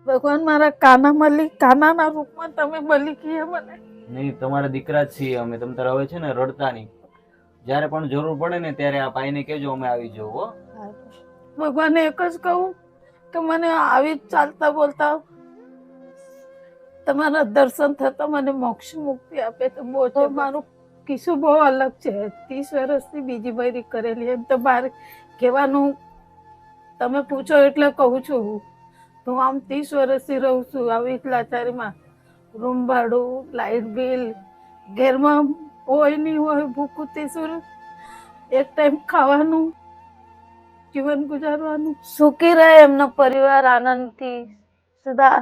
ભગવાન મારા કાના મળી, કાનાના રૂપમાં તમે મળી ગયા મને. નહીં, તમારા દીકરા જ છીએ અમે. તમે તારે હવે છે ને રડતા નહીં. જ્યારે પણ જરૂર પડે ને ત્યારે આ ભાઈને કહેજો, અમે આવી જવું હો. ભગવાને એક જ કહું કે મને આવી ચાલતા બોલતા તમારા દર્શન થતા મને મોક્ષ મુક્તિ આપે તો બહુ છે. મારું કિસ્સો બહુ અલગ છે. 30 વર્ષથી બીજી બૈરી કરેલી. એમ તો બહાર કહેવાનું તમે પૂછો એટલે કહું છું. હું આમ 30 વર્ષથી રહું છું આવી લાચારીમાં. રૂમ ભાડું, લાઇટ બિલ, ઘરમાં હોય નહીં હોય, ભૂખું તેસું, એક ટાઈમ ખાવાનું, જીવન ગુજારવાનું. સુખી રહે એમનો પરિવાર આનંદથી, સદા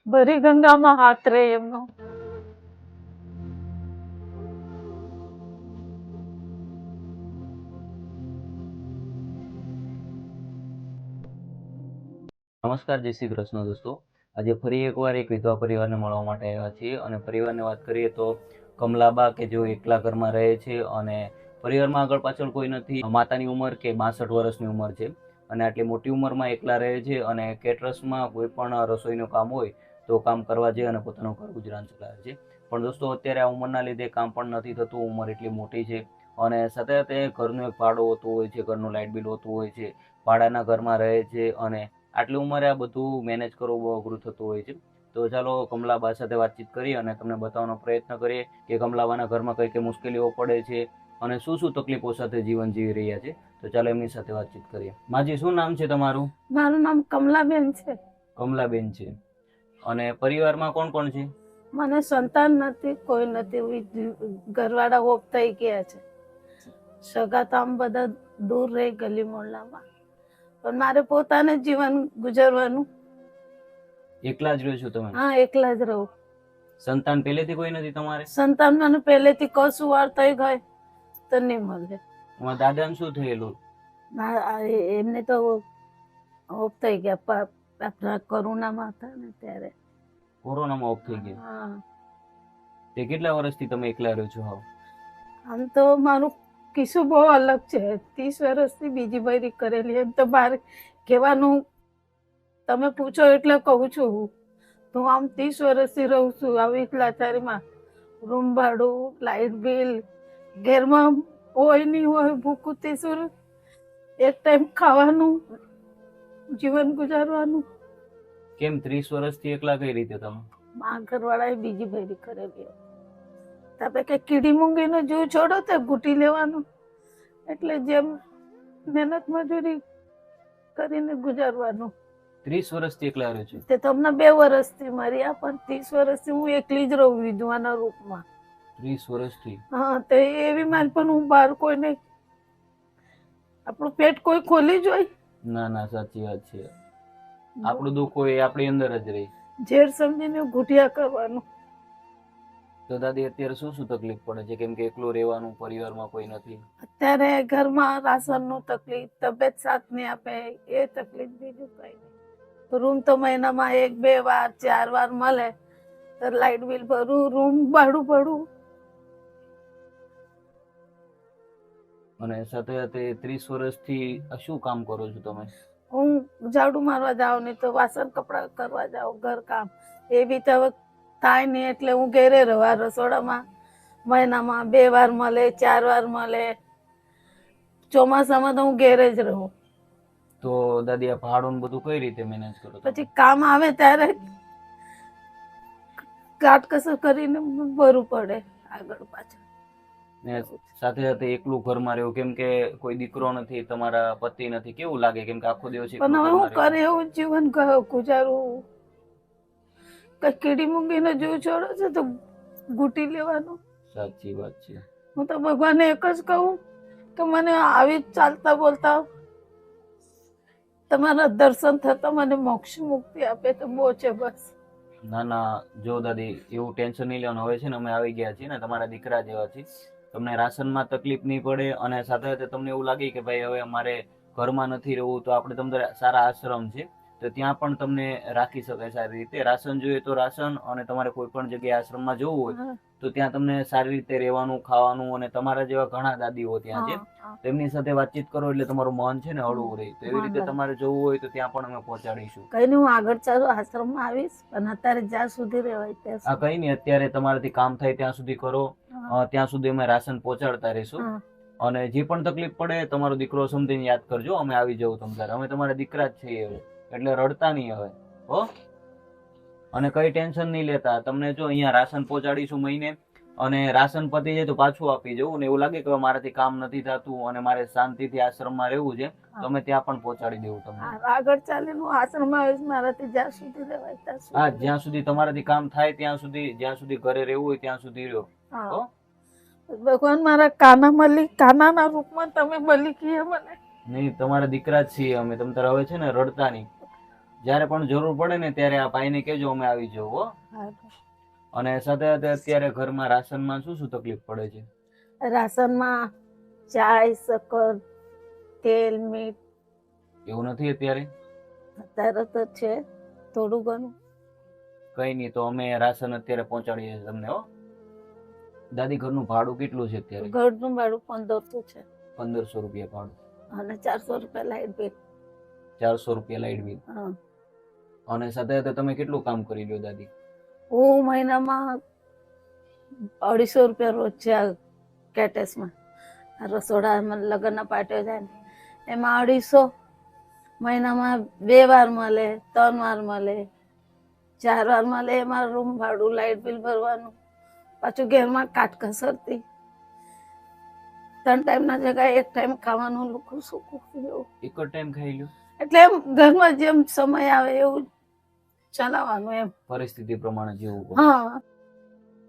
ભરી ગંગામાં હાથ રહે એમનો. નમસ્કાર, જય શ્રી કૃષ્ણ દોસ્તો. આજે ફરી એકવાર એક વિધવા પરિવારને મળવા માટે આવ્યા છીએ. અને પરિવારની વાત કરીએ તો કમલાબા કે જેઓ એકલા ઘરમાં રહે છે અને પરિવારમાં આગળ પાછળ કોઈ નથી. માતાની ઉંમર કે 62 વર્ષની ઉંમર છે અને આટલી મોટી ઉંમરમાં એકલા રહે છે અને કેટરસમાં કોઈ પણ રસોઈનું કામ હોય તો કામ કરવા જાય અને પોતાનું ઘર ગુજરાન ચલાવે છે. પણ દોસ્તો અત્યારે આ ઉંમરના લીધે કામ પણ નથી થતું. ઉંમર એટલી મોટી છે અને સાથે સાથે ઘરનું એક ભાડું હોતું હોય છે, ઘરનું લાઇટ બિલ હોતું હોય છે, ભાડાના ઘરમાં રહે છે અને આટલી ઉંમરે આ બધું મેનેજ કરવું બહુ અઘરું થતું હોય છે. તો ચાલો કમલાબા સાથે વાતચીત કરીએ અને તમને બતાવવાનો પ્રયત્ન કરીએ કે કમલાબાના ઘરમાં કઈ કઈ મુશ્કેલીઓ પડે છે અને શું શું તકલીફો સાથે જીવન જીવી રહ્યા છે. તો ચાલો એમની સાથે વાતચીત કરીએ. માજી, શું નામ છે તમારું? મારું નામ કમલાબેન છે. કમલાબેન છે. અને પરિવારમાં કોણ કોણ છે? મને સંતાન નથી, કોઈ નથી. ઘરવાળા ઓફ થઈ ગયા છે. સગા તો આમ બધા દૂર રહી ગલી મોહલ્લામાં. પણ મારે પોતાને જીવન ગુજારવાનું. એકલા જ રહ્યો છો તમે? હા, એકલા જ રહું. સંતાન પહેલેથી કોઈ નથી તમારે? સંતાન મને પહેલેથી કશું વાર થઈ ગઈ તો નહીં મળે. તમારા દાદાને શું થયેલું? એમને તો ઓફ થઈ ગયા. આપણા કોરોનામાં હતા ને ત્યારે. કોરોનામાં ઓફ થઈ ગયા? હા. તે કેટલા વર્ષથી તમે એકલા રહ્યો છો? આમ તો મારું કિસ્સો બહુ અલગ છે. 30 વર્ષથી બીજી બૈરી કરેલી. એમ તો બહાર કહેવાનું તમે પૂછો એટલે કહું છું. હું આમ 30 વર્ષથી રહું છું આવી લાચારીમાં. રૂમ ભાડું, લાઇટ બિલ, ઘરમાં હોય નહીં હોય, ભૂખું તેસું, એક ટાઈમ ખાવાનું, જીવન ગુજારવાનું. કેમ 30 વર્ષથી એકલા કઈ રીતે તમે? મા ઘરવાળાએ બીજી બૈરી કરેલી. તમે કે કીડી મૂંગીનો જીવ છોડો તો ઘૂંટી લેવાનું. એટલે જેમ મહેનત મજૂરી કરીને ગુજારવાનું. 30 વર્ષથી એકલા રહ્યો છું? તે તમને 2 વર્ષથી મર્યા, પણ 30 વર્ષથી હું એકલી જ રહું વિધવાના રૂપમાં. 30 વર્ષથી? હા, તો એવી મારી પણ હું બહાર કોઈ નહીં. આપણું પેટ કોઈ ખોલી જોઈ? ના ના, સાચી વાત છે. આપણું દુઃખ હોય આપણી અંદર જ રહી. ઝેર સમજીને ઘૂંટિયા કરવાનું. તો દાદી, અત્યારે શું શું તકલીફ પડે છે? કેમ કે એકલું રહેવાનું, પરિવારમાં કોઈ નથી. અત્યારે ઘરમાં રાશનનું તકલીફ, તબિયત સાથ નહીં આપે એ તકલીફ, બીજું કઈ નહીં. રૂમ તો મહિનામાં 1-2 વાર 4 વાર મળે તો લાઇટ બિલ ભરું, રૂમ ભાડું ભરું. અને સાથે સાથે 30 વર્ષથી શું કામ કરો છો તમે? હું ઝાડુ મારવા જાઉં, નહીં તો વાસણ કપડા કરવા જાઉં, ઘર કામ. એ બી તો થાય નહીં એટલે હું ઘેરે રહું. રસોડામાં મહિનામાં 2 વાર મળે, 4 વાર મળે. ચોમાસામાં તો હું ઘેરે જ રહું. તો દાદી, આ ભાડું બધું કઈ રીતે મેનેજ કરો? પછી કામ આવે ત્યારે કાટકસર કરીને ભરવું પડે આગળ પાછળ. ને સાથે સાથે એકલું ઘરમાં રહેવું, કેમ કે કોઈ દીકરો નથી, તમારા પતિ નથી, કેવું લાગે? કેમ કે આખો દિવસ પણ હવે હું કરે એવું જીવન ગુજારવું. કઈ કીડી મૂંગીનો જીવ છોડો છે તો ઘૂંટી લેવાનું. સાચી વાત છે. હું તો ભગવાનને એક જ કહું કે મને આવી ચાલતા બોલતા તમારા દર્શન થતા મને મોક્ષ મુક્તિ આપે તો બહુ છે બસ. ના ના, જો દાદી, એવું ટેન્શન નહીં લેવાનું. હવે છે ને અમે આવી ગયા છીએ ને, તમારા દીકરા જેવા છીએ. તમને રાશનમાં તકલીફ નહીં પડે અને સાથે સાથે તમને એવું લાગે કે ભાઈ હવે અમારે ઘરમાં નથી રહેવું, તો આપણે તમને સારા આશ્રમ છે તો ત્યાં પણ તમને રાખી શકાય સારી રીતે. રાશન જોઈએ તો રાશન, અને તમારે કોઈ પણ જગ્યાએ આશ્રમમાં જવું હોય હા, તો ત્યાં તમને સારી રીતે રહેવાનું, ખાવાનું, અને તમારા જેવા ઘણા દાદીઓ ત્યાં છે, હા, તેમની સાથે વાતચીત કરો એટલે તમારું મન છે ને હળવું રહે. તો એવી રીતે વાંધો તમારે જવું હોય તો ત્યાં પણ અમે પહોંચાડીશું. કઈ નહીં, હું આગળ ચાલુ આશ્રમમાં આવીશ, પણ અત્યારે જ્યાં સુધી રહેવાય ત્યાં આ સુધી. કઈ નહીં, અત્યારે તમારાથી કામ થાય ત્યાં સુધી કરો. હા, ત્યાં સુધી અમે રાશન પહોંચાડતા રહીશું. હા, અને જે પણ તકલીફ પડે તમારો દીકરો સમજીને યાદ કરજો, અમે આવી જવું તમારે. અમે તમારા દીકરા જ છીએ હવે, એટલે રડતા નહીં હવે, હો. અને કઈ ટેન્શન નહીં લેતા. તમને જો અહીંયા રાશન પહોંચાડીશું મહિને, અને રાશન પતી જાય તો પાછું આપી જવું. ને એવું લાગે કે હવે મારાથી કામ નથી થતું અને મારે શાંતિથી આશ્રમમાં રહેવું છે, તો અમે ત્યાં પણ પહોંચાડી દેવું તમને. હા, આગળ ચાલીને હું આશ્રમમાં આવીશ, મારાથી જ્યાં સુધી રહેવાય ત્યાં સુધી. હા, જ્યાં સુધી તમારાથી કામ થાય ત્યાં સુધી, જ્યાં સુધી ઘરે રહેવું હોય ત્યાં સુધી રહ્યો. હા. હો. ભગવાન મારા કાનાના રૂપમાં તમે મળી ગયા મને. નહીં, તમારા દીકરા જ છીએ અમે. તમે તારે હવે છે ને રડતા નહીં. જ્યારે પણ જરૂર પડે ને ત્યારે આ ભાઈને કહેજો, અમે આવી જવું, હો. હા. અને સાથે સાથે અત્યારે ઘરમાં રાશનમાં શું શું તકલીફ પડે છે? રાશનમાં ચાય, શક્કર, તેલ, મીઠ એવું નથી અત્યારે? અત્યારે તો છે થોડું ઘણું. કઈ નહીં, તો અમે રાશન અત્યારે પહોંચાડીએ છીએ તમને, હો. દાદી, ઘરનું ભાડું કેટલું છે અત્યારે? ઘરનું ભાડું 1500 છે 1500 રૂપિયા ભાડું, અને 400 રૂપિયા લાઈટ બિલ. 400 રૂપિયા લાઈટ બિલ. હા. અને સાથે સાથે તમે કેટલું કામ કરી લ્યો દાદી? હું મહિનામાં 250 રૂપિયા રોજ છે આ કેટેસમાં. આ રસોડામાં લગ્નના પાર્ટીઓ જાય ને એમાં 250. મહિનામાં 2 વાર મળે, 3 વાર મળે, 4 વાર મળે. એમાં રૂમ ભાડું, લાઈટ બિલ ભરવાનું, પાછું ઘરમાં કાટકસરથી 3 ટાઈમના જગ્યાએ 1 ટાઈમ ખાવાનું લુખું સૂકું એવું. એક જ ટાઈમ ખાઈ લ્યો? એટલે એમ ઘરમાં જેમ સમય આવે એવું ચલાવવાનું એમ. પરિસ્થિતિ પ્રમાણે જેવું પડે. હા,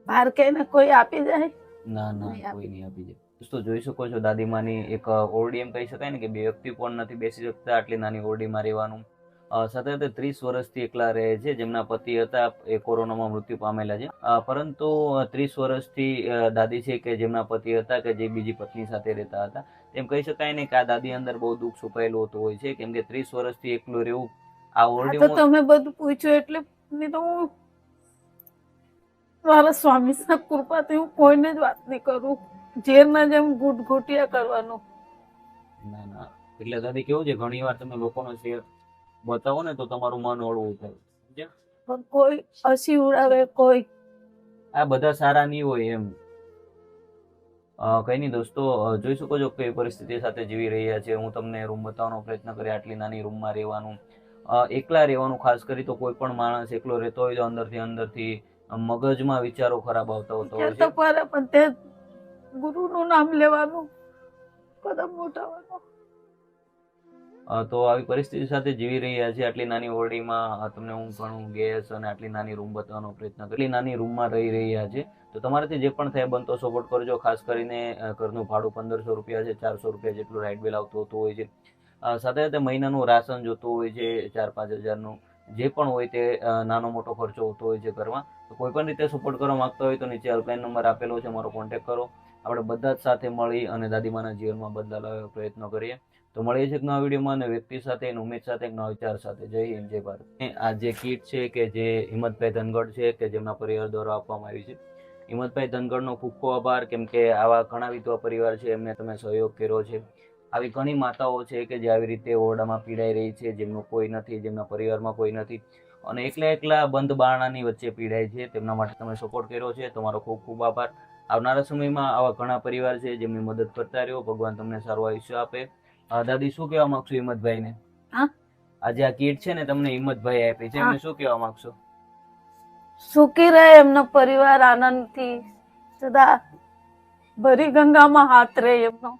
બહાર કહીને કોઈ આપી જાય? ના ના, નહીં આપી. કોઈ નહીં આપી જાય. દોસ્તો, જોઈ શકો છો દાદીમાની એક ઓરડી, એમ કહી શકાય ને કે 2 વ્યક્તિ પણ નથી બેસી શકતા આટલી નાની ઓરડીમાં રહેવાનું. સાથે સાથે 30 વર્ષથી એકલા રહે છે. જેમના પતિ હતા એ કોરોનામાં મૃત્યુ પામેલા છે. પરંતુ 30 વર્ષથી દાદી છે કે જેમના પતિ હતા કે જે બીજી પત્ની સાથે રહેતા હતા. એમ કહી શકાય ને કે આ દાદી અંદર બહુ દુઃખ છુપાયેલું હોતું હોય છે, કેમ કે 30 વર્ષથી એકલું રહેવું. આ આ તો ઓરડી તમે બધું પૂછ્યું એટલે નહીં તો હું મારા સ્વામીના કૃપાથી હું કોઈને જ વાત નહીં કરું. ઝેરના જેમ ઘૂંટિયા કરવાનું. ના ના, એટલે દાદી કેવું છે, ઘણી વાર તમે લોકોનો શેર બતાવો ને તો તમારું મન હળવું થાય. સમજ્યા? પણ કોઈ હસી ઉડાવે, કોઈ આ બધા સારા નહીં હોય એમ. કઈ નહીં દોસ્તો, જોઈ શકો છો કઈ પરિસ્થિતિ સાથે જીવી રહ્યા છે. હું તમને રૂમ બતાવવાનો પ્રયત્ન કરી. આટલી નાની રૂમમાં રહેવાનું, એકલા રહેવાનું. ખાસ કરી તો કોઈ પણ માણસ એકલો રહેતો હોય તો અંદરથી મગજમાં વિચારો ખરાબ આવતા હોતા હોય એ તો છે. પર પણ તે ગુરુનું નામ લેવાનું, કદમ ઉઠાવવાનું. તો આવી પરિસ્થિતિ સાથે જીવી રહ્યા છે. આટલી નાની ઓરડીમાં તમને હું ઘણું ગેસ અને આટલી નાની રૂમ બતાવવાનો પ્રયત્ન કરી. આટલી નાની રૂમમાં રહી રહ્યા છે. તો તમારાથી જે પણ થાય બનતો સપોર્ટ કરજો. ખાસ કરીને ઘરનું ભાડું 1500 રૂપિયા છે, 400 રૂપિયા જેટલું લાઇટ બિલ આવતું હોતું હોય છે. સાથે સાથે મહિનાનું રાશન જોતું હોય છે, 4-5 હજારનું. જે પણ હોય તે નાનો મોટો ખર્ચો હોતો હોય છે ઘરમાં. તો કોઈ પણ રીતે સપોર્ટ કરવા માંગતા હોય તો નીચે હેલ્પલાઇન નંબર આપેલો છે, મારો કોન્ટેક્ટ કરો. આપણે બધા જ સાથે મળી અને દાદીમાના જીવનમાં બદલાવ લાવવાનો પ્રયત્ન કરીએ. તો મળીએ છીએ એક નવા વિડીયોમાં અને વ્યક્તિ સાથે, ઉમેદ સાથે, એક નવા વિચાર સાથે. જય હિન્દ, જય ભારત. આ જે કીટ છે કે જે હિંમતભાઈ ધનગઢ છે કે જેમના પરિવાર દ્વારા આપવામાં આવી છે. હિંમતભાઈ ધનગઢનો ખૂબ ખૂબ આભાર, કેમ કે આવા ઘણા વિધવા પરિવાર છે એમને તમે સહયોગ કર્યો છે. આવી ઘણી માતાઓ છે કે જે આવી રીતે ઓરડામાં પીડાઈ રહી છે, જેમનું કોઈ નથી, જેમના પરિવારમાં કોઈ નથી અને એકલા બંધ બારણાની વચ્ચે પીડાય છે. તેમના માટે તમે સપોર્ટ કર્યો છે. તમારો ખૂબ ખૂબ આભાર. આવનારા સમયમાં આવા ઘણા પરિવાર છે જેમની મદદ કરતા રહ્યો. ભગવાન તમને સારું આયુષ્ય આપે. દાદી, શું કહેવા માંગશો હિંમતભાઈને? આજે આ કીટ છે ને તમને હિંમતભાઈ આપી છે, એમને શું કહેવા માંગશો? સુખી રહે એમનો પરિવાર, આનંદથી સદા ભરી ગંગામાં હાથ રહે એમનો.